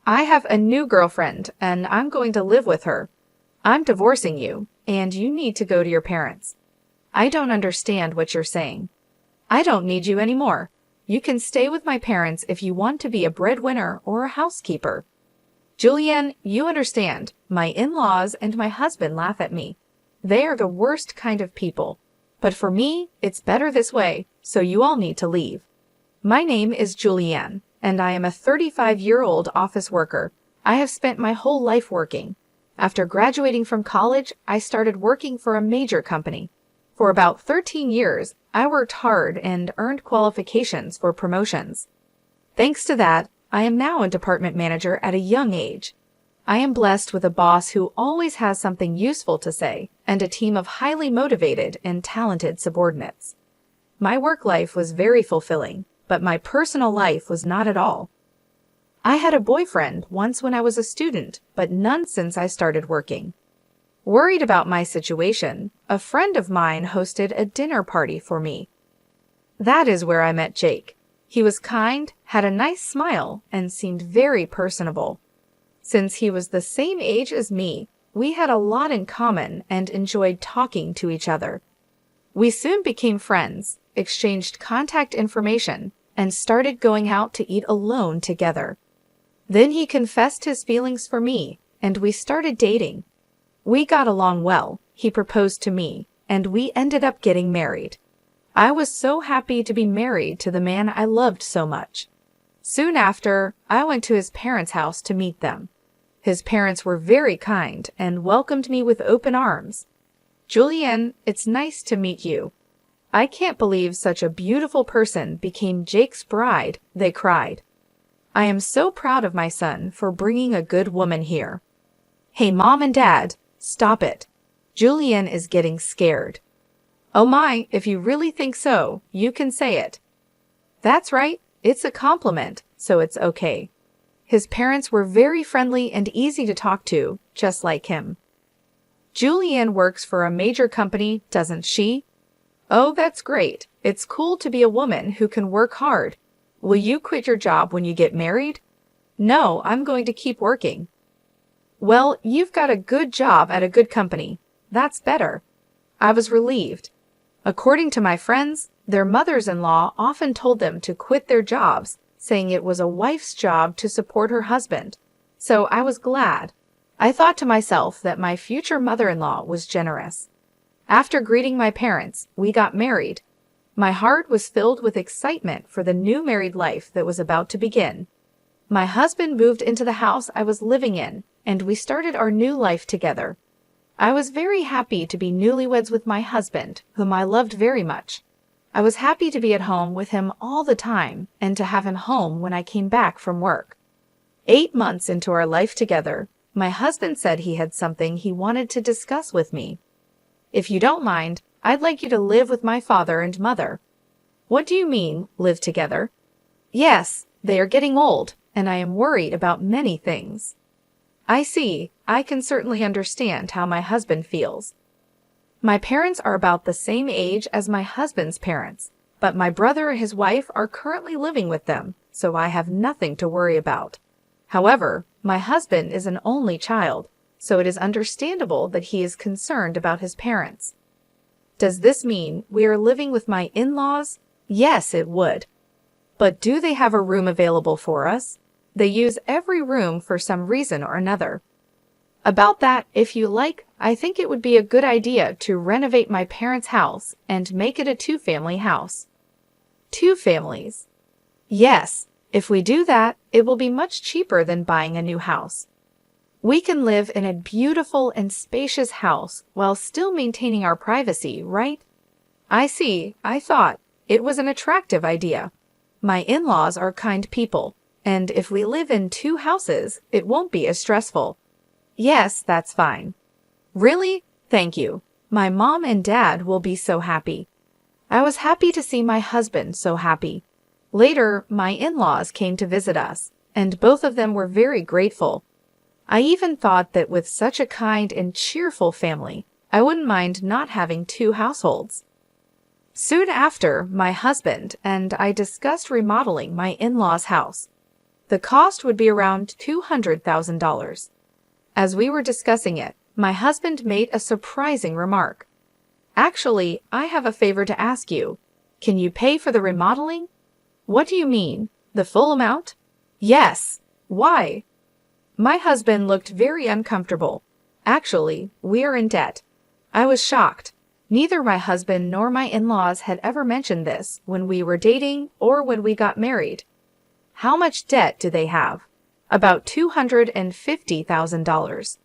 I have a new girlfriend, and I'm going to live with her. I'm divorcing you, and you need to go to your parents. I don't understand what you're saying. I don't need you anymore. You can stay with my parents if you want to be a breadwinner or a housekeeper. Julianne, you understand. My in-laws and my husband laugh at me. They are the worst kind of people. But for me, it's better this way, so you all need to leave. My name is Julianne, and I am a 35-year-old office worker. I have spent my whole life working. After graduating from college, I started working for a major company. For about 13 years, I worked hard and earned qualifications for promotions. Thanks to that, I am now a department manager at a young age. I am blessed with a boss who always has something useful to say and a team of highly motivated and talented subordinates. My work life was very fulfilling, but my personal life was not at all. I had a boyfriend once when I was a student, but none since I started working. Worried about my situation, a friend of mine hosted a dinner party for me. That is where I met Jake. He was kind, had a nice smile, and seemed very personable. Since he was the same age as me, we had a lot in common and enjoyed talking to each other. We soon became friends, exchanged contact information, and started going out to eat alone together. Then he confessed his feelings for me, and we started dating. We got along well, he proposed to me, and we ended up getting married. I was so happy to be married to the man I loved so much. Soon after, I went to his parents' house to meet them. His parents were very kind and welcomed me with open arms. Julianne, it's nice to meet you. I can't believe such a beautiful person became Jake's bride, they cried. I am so proud of my son for bringing a good woman here. Hey, Mom and Dad, stop it. Julianne is getting scared. Oh my, if you really think so, you can say it. That's right, it's a compliment, so it's okay. His parents were very friendly and easy to talk to, just like him. Julianne works for a major company, doesn't she? Oh, that's great. It's cool to be a woman who can work hard. Will you quit your job when you get married? No, I'm going to keep working. Well, you've got a good job at a good company. That's better. I was relieved. According to my friends, their mothers-in-law often told them to quit their jobs, saying it was a wife's job to support her husband. So I was glad. I thought to myself that my future mother-in-law was generous. After greeting my parents, we got married. My heart was filled with excitement for the new married life that was about to begin. My husband moved into the house I was living in, and we started our new life together. I was very happy to be newlyweds with my husband, whom I loved very much. I was happy to be at home with him all the time and to have him home when I came back from work. 8 months into our life together, my husband said he had something he wanted to discuss with me. If you don't mind, I'd like you to live with my father and mother. What do you mean, live together? Yes, they are getting old, and I am worried about many things. I see. I can certainly understand how my husband feels. My parents are about the same age as my husband's parents, but my brother and his wife are currently living with them, so I have nothing to worry about. However, my husband is an only child, so it is understandable that he is concerned about his parents. Does this mean we are living with my in-laws? Yes, it would. But do they have a room available for us? They use every room for some reason or another. About that, if you like, I think it would be a good idea to renovate my parents' house and make it a 2-family house. 2 families. Yes, if we do that, it will be much cheaper than buying a new house. We can live in a beautiful and spacious house while still maintaining our privacy, right? I see. I thought it was an attractive idea. My in-laws are kind people, and if we live in 2 houses, it won't be as stressful. Yes, that's fine. Really? Thank you. My mom and dad will be so happy. I was happy to see my husband so happy. Later, my in-laws came to visit us, and both of them were very grateful. I even thought that with such a kind and cheerful family, I wouldn't mind not having 2 households. Soon after, my husband and I discussed remodeling my in-laws' house. The cost would be around $200,000. As we were discussing it, my husband made a surprising remark. Actually, I have a favor to ask you. Can you pay for the remodeling? What do you mean? The full amount? Yes. Why? My husband looked very uncomfortable. Actually, we are in debt. I was shocked. Neither my husband nor my in-laws had ever mentioned this when we were dating or when we got married. How much debt do they have? About $250,000.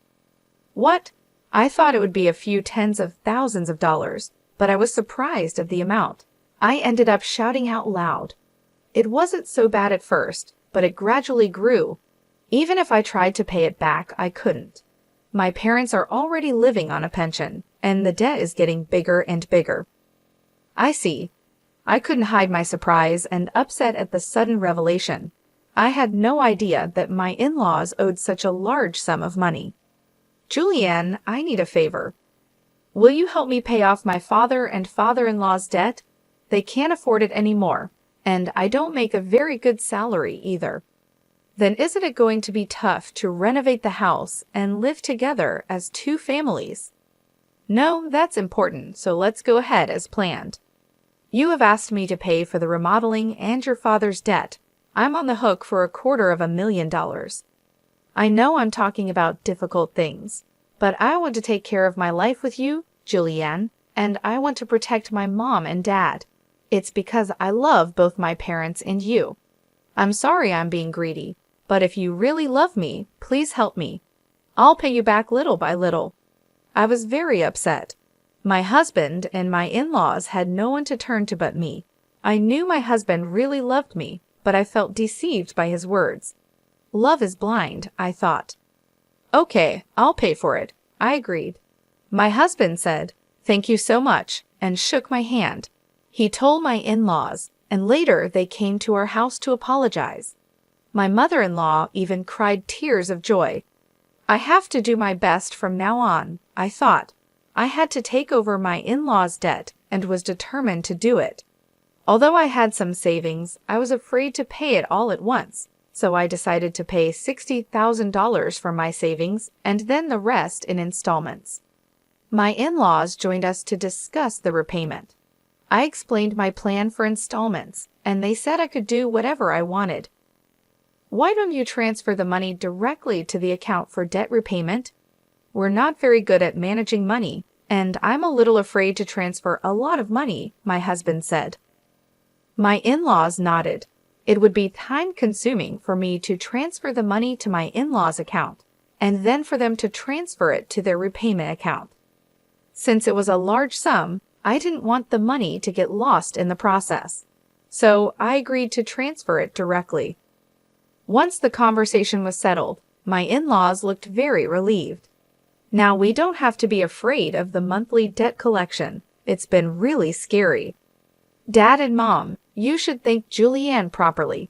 What? I thought it would be a few tens of thousands of dollars, but I was surprised at the amount. I ended up shouting out loud. It wasn't so bad at first, but it gradually grew. Even if I tried to pay it back, I couldn't. My parents are already living on a pension, and the debt is getting bigger and bigger. I see. I couldn't hide my surprise and upset at the sudden revelation. I had no idea that my in-laws owed such a large sum of money. Julianne, I need a favor. Will you help me pay off my father and father-in-law's debt? They can't afford it anymore, and I don't make a very good salary either. Then isn't it going to be tough to renovate the house and live together as two families? No, that's important, so let's go ahead as planned. You have asked me to pay for the remodeling and your father's debt. I'm on the hook for $250,000. I know I'm talking about difficult things, but I want to take care of my life with you, Julianne, and I want to protect my mom and dad. It's because I love both my parents and you. I'm sorry I'm being greedy, but if you really love me, please help me. I'll pay you back little by little. I was very upset. My husband and my in-laws had no one to turn to but me. I knew my husband really loved me, but I felt deceived by his words. Love is blind, I thought. Okay, I'll pay for it, I agreed. My husband said, "Thank you so much," and shook my hand. He told my in-laws, and later they came to our house to apologize. My mother-in-law even cried tears of joy. I have to do my best from now on, I thought. I had to take over my in-laws' debt and was determined to do it. Although I had some savings, I was afraid to pay it all at once, so I decided to pay $60,000 from my savings and then the rest in installments. My in-laws joined us to discuss the repayment. I explained my plan for installments, and they said I could do whatever I wanted. Why don't you transfer the money directly to the account for debt repayment? We're not very good at managing money, and I'm a little afraid to transfer a lot of money, my husband said. My in-laws nodded. It would be time-consuming for me to transfer the money to my in-laws' account, and then for them to transfer it to their repayment account. Since it was a large sum, I didn't want the money to get lost in the process, so I agreed to transfer it directly. Once the conversation was settled, my in-laws looked very relieved. Now we don't have to be afraid of the monthly debt collection. It's been really scary. Dad and Mom, you should thank Julianne properly.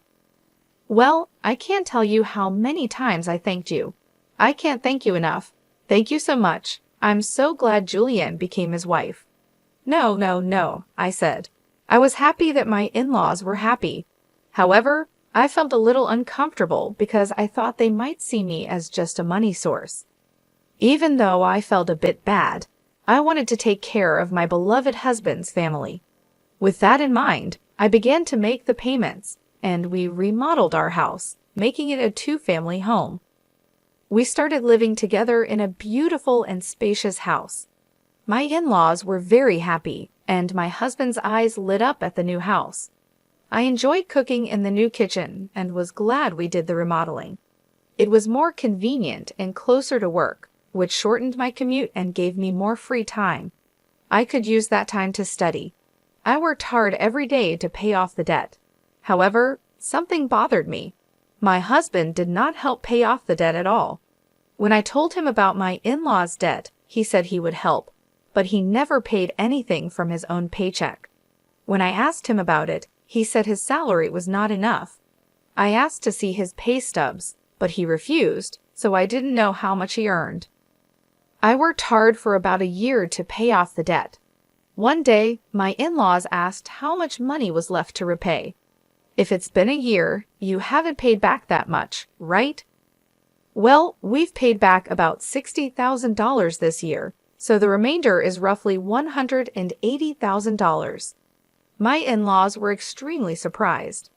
Well, I can't tell you how many times I thanked you. I can't thank you enough. Thank you so much. I'm so glad Julianne became his wife. No, I said. I was happy that my in-laws were happy. However, I felt a little uncomfortable because I thought they might see me as just a money source. Even though I felt a bit bad, I wanted to take care of my beloved husband's family. With that in mind, I began to make the payments, and we remodeled our house, making it a two-family home. We started living together in a beautiful and spacious house. My in-laws were very happy, and my husband's eyes lit up at the new house. I enjoyed cooking in the new kitchen and was glad we did the remodeling. It was more convenient and closer to work, which shortened my commute and gave me more free time. I could use that time to study. I worked hard every day to pay off the debt. However, something bothered me. My husband did not help pay off the debt at all. When I told him about my in-laws' debt, he said he would help, but he never paid anything from his own paycheck. When I asked him about it, he said his salary was not enough. I asked to see his pay stubs, but he refused, so I didn't know how much he earned. I worked hard for about a year to pay off the debt. One day, my in-laws asked how much money was left to repay. If it's been a year, you haven't paid back that much, right? Well, we've paid back about $60,000 this year, so the remainder is roughly $180,000. My in-laws were extremely surprised.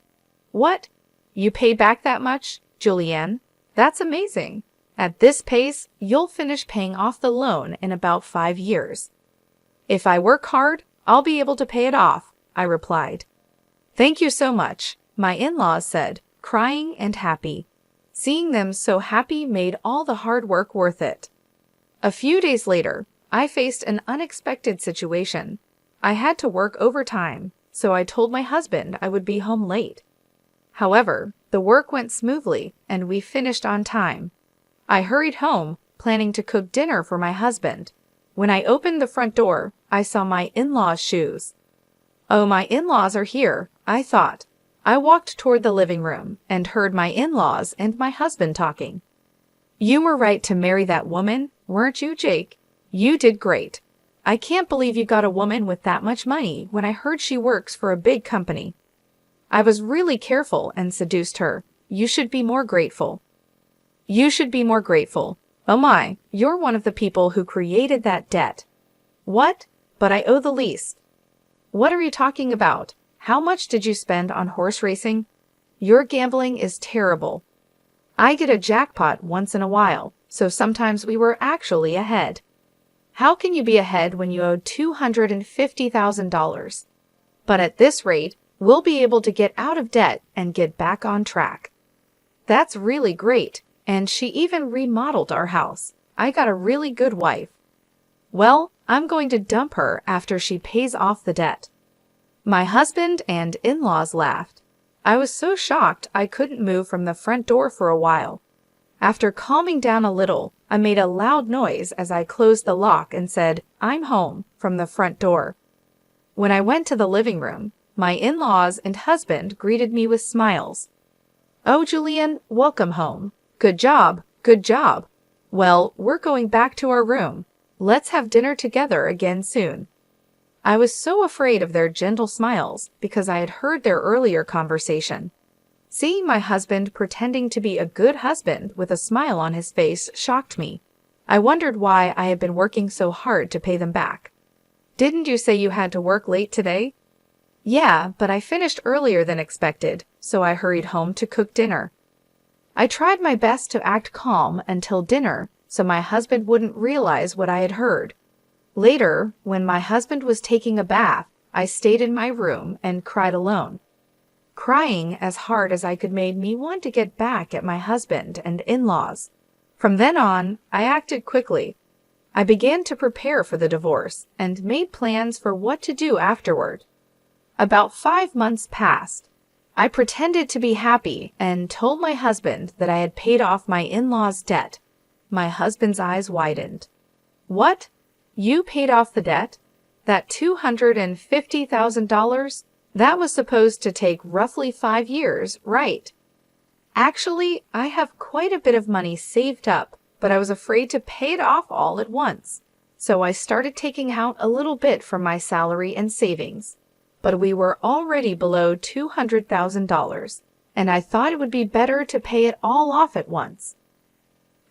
What? You paid back that much, Julianne? That's amazing. At this pace, you'll finish paying off the loan in about 5 years. If I work hard, I'll be able to pay it off, I replied. Thank you so much, my in-laws said, crying and happy. Seeing them so happy made all the hard work worth it. A few days later, I faced an unexpected situation. I had to work overtime, so I told my husband I would be home late. However, the work went smoothly and we finished on time. I hurried home, planning to cook dinner for my husband. When I opened the front door, I saw my in-laws' shoes. Oh, my in-laws are here, I thought. I walked toward the living room and heard my in-laws and my husband talking. You were right to marry that woman, weren't you, Jake? You did great. I can't believe you got a woman with that much money when I heard she works for a big company. I was really careful and seduced her. You should be more grateful. You should be more grateful. Oh my, you're one of the people who created that debt. What? But I owe the least. What are you talking about? How much did you spend on horse racing? Your gambling is terrible. I get a jackpot once in a while, so sometimes we were actually ahead. How can you be ahead when you owe $250,000? But at this rate, we'll be able to get out of debt and get back on track. That's really great, and she even remodeled our house. I got a really good wife. Well, I'm going to dump her after she pays off the debt. My husband and in-laws laughed. I was so shocked I couldn't move from the front door for a while. After calming down a little, I made a loud noise as I closed the lock and said, "I'm home," from the front door. When I went to the living room, my in-laws and husband greeted me with smiles. "Oh, Julian, welcome home. Good job, good job. Well, we're going back to our room. Let's have dinner together again soon." I was so afraid of their gentle smiles because I had heard their earlier conversation. Seeing my husband pretending to be a good husband with a smile on his face shocked me. I wondered why I had been working so hard to pay them back. "Didn't you say you had to work late today?" "Yeah, but I finished earlier than expected, so I hurried home to cook dinner." I tried my best to act calm until dinner, so my husband wouldn't realize what I had heard. Later, when my husband was taking a bath, I stayed in my room and cried alone. Crying as hard as I could made me want to get back at my husband and in-laws. From then on, I acted quickly. I began to prepare for the divorce and made plans for what to do afterward. About 5 months passed. I pretended to be happy and told my husband that I had paid off my in-laws' debt. My husband's eyes widened. "What? You paid off the debt? That $250,000? That was supposed to take roughly 5 years, right?" "Actually, I have quite a bit of money saved up, but I was afraid to pay it off all at once. So I started taking out a little bit from my salary and savings. But we were already below $200,000, and I thought it would be better to pay it all off at once."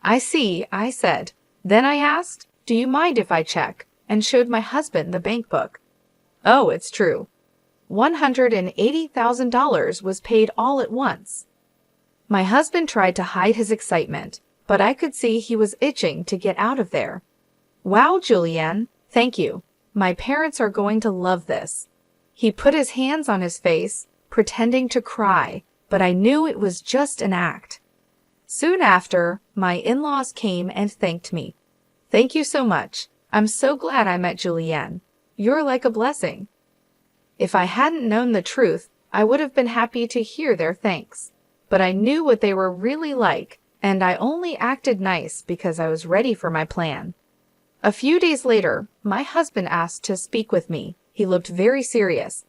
"I see," I said. Then I asked, "Do you mind if I check?" and showed my husband the bank book. Oh, it's true. $180,000 was paid all at once. My husband tried to hide his excitement, but I could see he was itching to get out of there. "Wow, Julianne, thank you. My parents are going to love this." He put his hands on his face, pretending to cry, but I knew it was just an act. Soon after, my in-laws came and thanked me. "Thank you so much. I'm so glad I met Julianne. You're like a blessing." If I hadn't known the truth, I would have been happy to hear their thanks. But I knew what they were really like, and I only acted nice because I was ready for my plan. A few days later, my husband asked to speak with me. He looked very serious.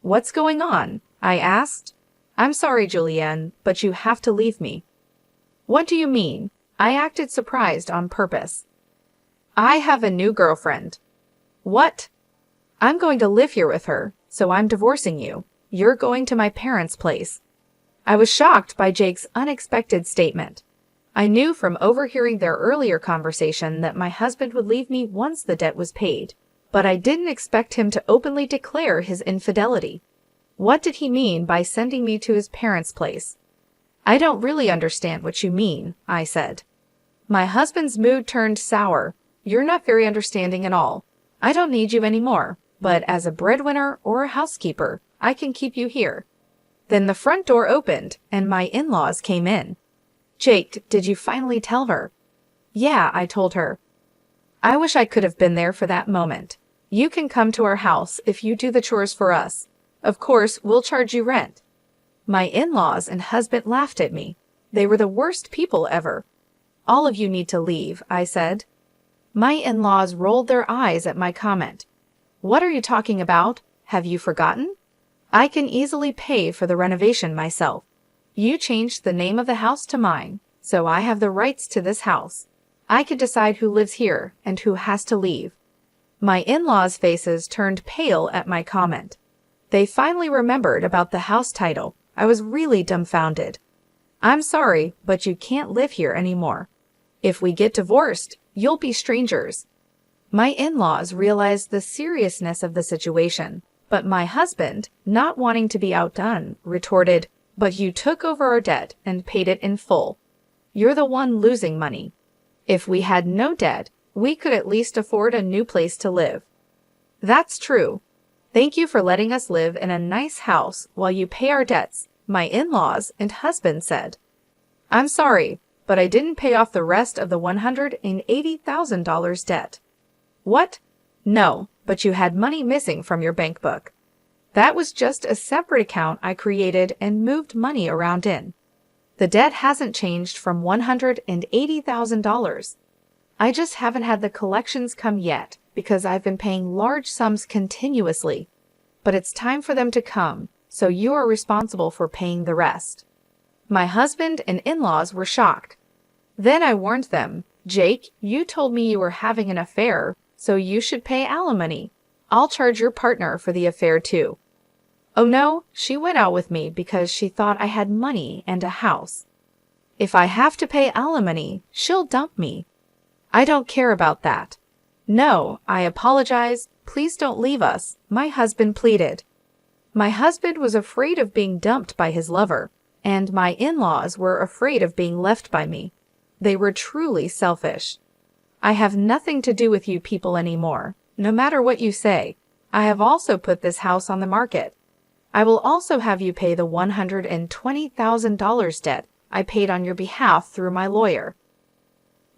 "What's going on?" I asked. "I'm sorry, Julianne, but you have to leave me." "What do you mean?" I acted surprised on purpose. "I have a new girlfriend." "What?" "I'm going to live here with her, so I'm divorcing you. You're going to my parents' place." I was shocked by Jake's unexpected statement. I knew from overhearing their earlier conversation that my husband would leave me once the debt was paid, but I didn't expect him to openly declare his infidelity. What did he mean by sending me to his parents' place? "I don't really understand what you mean," I said. My husband's mood turned sour. "You're not very understanding at all. I don't need you anymore, but as a breadwinner or a housekeeper, I can keep you here." Then the front door opened, and my in-laws came in. "Jake, did you finally tell her?" "Yeah, I told her." "I wish I could have been there for that moment. You can come to our house if you do the chores for us. Of course, we'll charge you rent." My in-laws and husband laughed at me. They were the worst people ever. "All of you need to leave," I said. My in-laws rolled their eyes at my comment. "What are you talking about? Have you forgotten? I can easily pay for the renovation myself. You changed the name of the house to mine, so I have the rights to this house. I can decide who lives here and who has to leave." My in-laws' faces turned pale at my comment. They finally remembered about the house title. I was really dumbfounded. "I'm sorry, but you can't live here anymore. If we get divorced, you'll be strangers." My in-laws realized the seriousness of the situation, but my husband, not wanting to be outdone, retorted, "But you took over our debt and paid it in full. You're the one losing money. If we had no debt, we could at least afford a new place to live." "That's true. Thank you for letting us live in a nice house while you pay our debts," my in-laws and husband said. "I'm sorry, but I didn't pay off the rest of the $180,000 debt." "What? No, but you had money missing from your bank book." "That was just a separate account I created and moved money around in. The debt hasn't changed from $180,000. I just haven't had the collections come yet because I've been paying large sums continuously. But it's time for them to come, so you are responsible for paying the rest." My husband and in-laws were shocked. Then I warned them, "Jake, you told me you were having an affair, so you should pay alimony. I'll charge your partner for the affair too." "Oh no, she went out with me because she thought I had money and a house. If I have to pay alimony, she'll dump me." "I don't care about that." "No, I apologize. Please don't leave us," my husband pleaded. My husband was afraid of being dumped by his lover, and my in-laws were afraid of being left by me. They were truly selfish. "I have nothing to do with you people anymore, no matter what you say. I have also put this house on the market. I will also have you pay the $120,000 debt I paid on your behalf through my lawyer."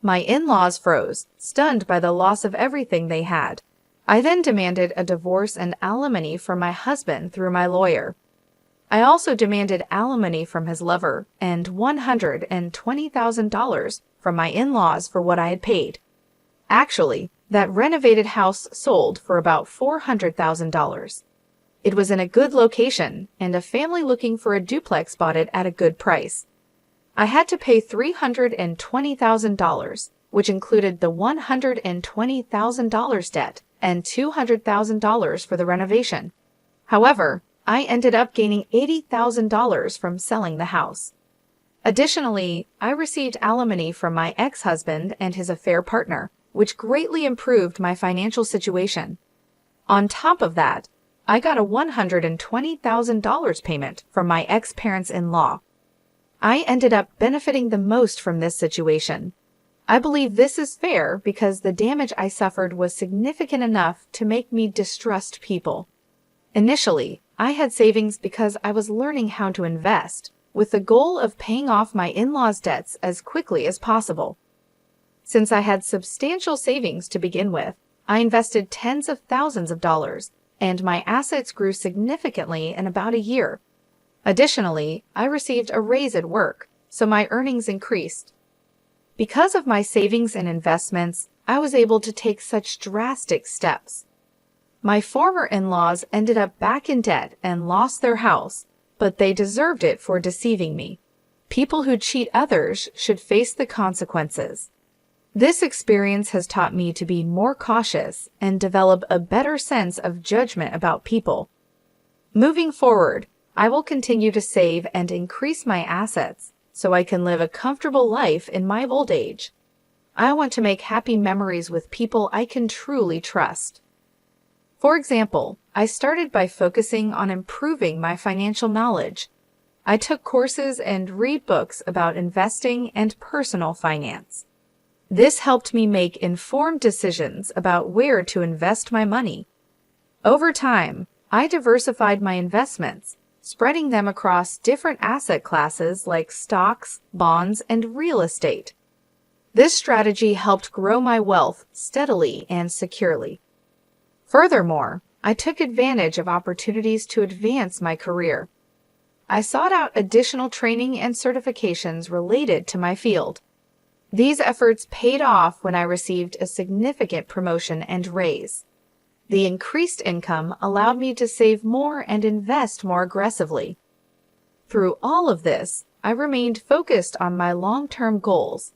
My in-laws froze, stunned by the loss of everything they had. I then demanded a divorce and alimony from my husband through my lawyer. I also demanded alimony from his lover and $120,000 from my in-laws for what I had paid. Actually, that renovated house sold for about $400,000. It was in a good location, and a family looking for a duplex bought it at a good price. I had to pay $320,000, which included the $120,000 debt and $200,000 for the renovation. However, I ended up gaining $80,000 from selling the house. Additionally, I received alimony from my ex-husband and his affair partner, which greatly improved my financial situation. On top of that, I got a $120,000 payment from my ex-parents-in-law. I ended up benefiting the most from this situation. I believe this is fair because the damage I suffered was significant enough to make me distrust people. Initially, I had savings because I was learning how to invest, with the goal of paying off my in-laws' debts as quickly as possible. Since I had substantial savings to begin with, I invested tens of thousands of dollars, and my assets grew significantly in about a year. Additionally, I received a raise at work, so my earnings increased. Because of my savings and investments, I was able to take such drastic steps. My former in-laws ended up back in debt and lost their house, but they deserved it for deceiving me. People who cheat others should face the consequences. This experience has taught me to be more cautious and develop a better sense of judgment about people. Moving forward, I will continue to save and increase my assets so I can live a comfortable life in my old age. I want to make happy memories with people I can truly trust. For example, I started by focusing on improving my financial knowledge. I took courses and read books about investing and personal finance. This helped me make informed decisions about where to invest my money. Over time, I diversified my investments, spreading them across different asset classes like stocks, bonds, and real estate. This strategy helped grow my wealth steadily and securely. Furthermore, I took advantage of opportunities to advance my career. I sought out additional training and certifications related to my field. These efforts paid off when I received a significant promotion and raise. The increased income allowed me to save more and invest more aggressively. Through all of this, I remained focused on my long-term goals.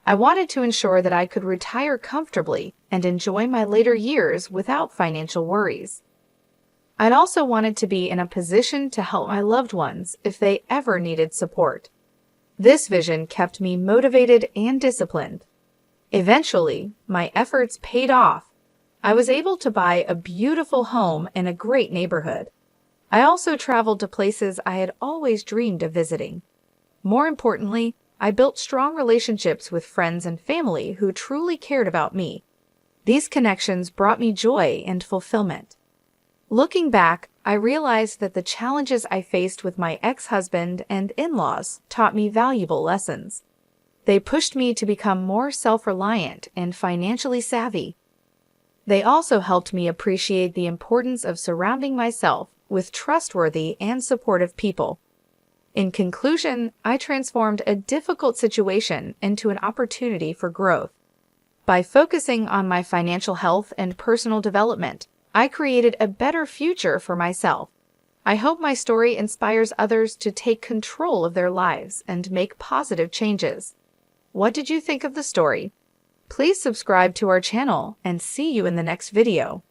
I wanted to ensure that I could retire comfortably and enjoy my later years without financial worries. I'd also wanted to be in a position to help my loved ones if they ever needed support. This vision kept me motivated and disciplined. Eventually, my efforts paid off. I was able to buy a beautiful home in a great neighborhood. I also traveled to places I had always dreamed of visiting. More importantly, I built strong relationships with friends and family who truly cared about me. These connections brought me joy and fulfillment. Looking back, I realized that the challenges I faced with my ex-husband and in-laws taught me valuable lessons. They pushed me to become more self-reliant and financially savvy. They also helped me appreciate the importance of surrounding myself with trustworthy and supportive people. In conclusion, I transformed a difficult situation into an opportunity for growth. By focusing on my financial health and personal development, I created a better future for myself. I hope my story inspires others to take control of their lives and make positive changes. What did you think of the story? Please subscribe to our channel and see you in the next video.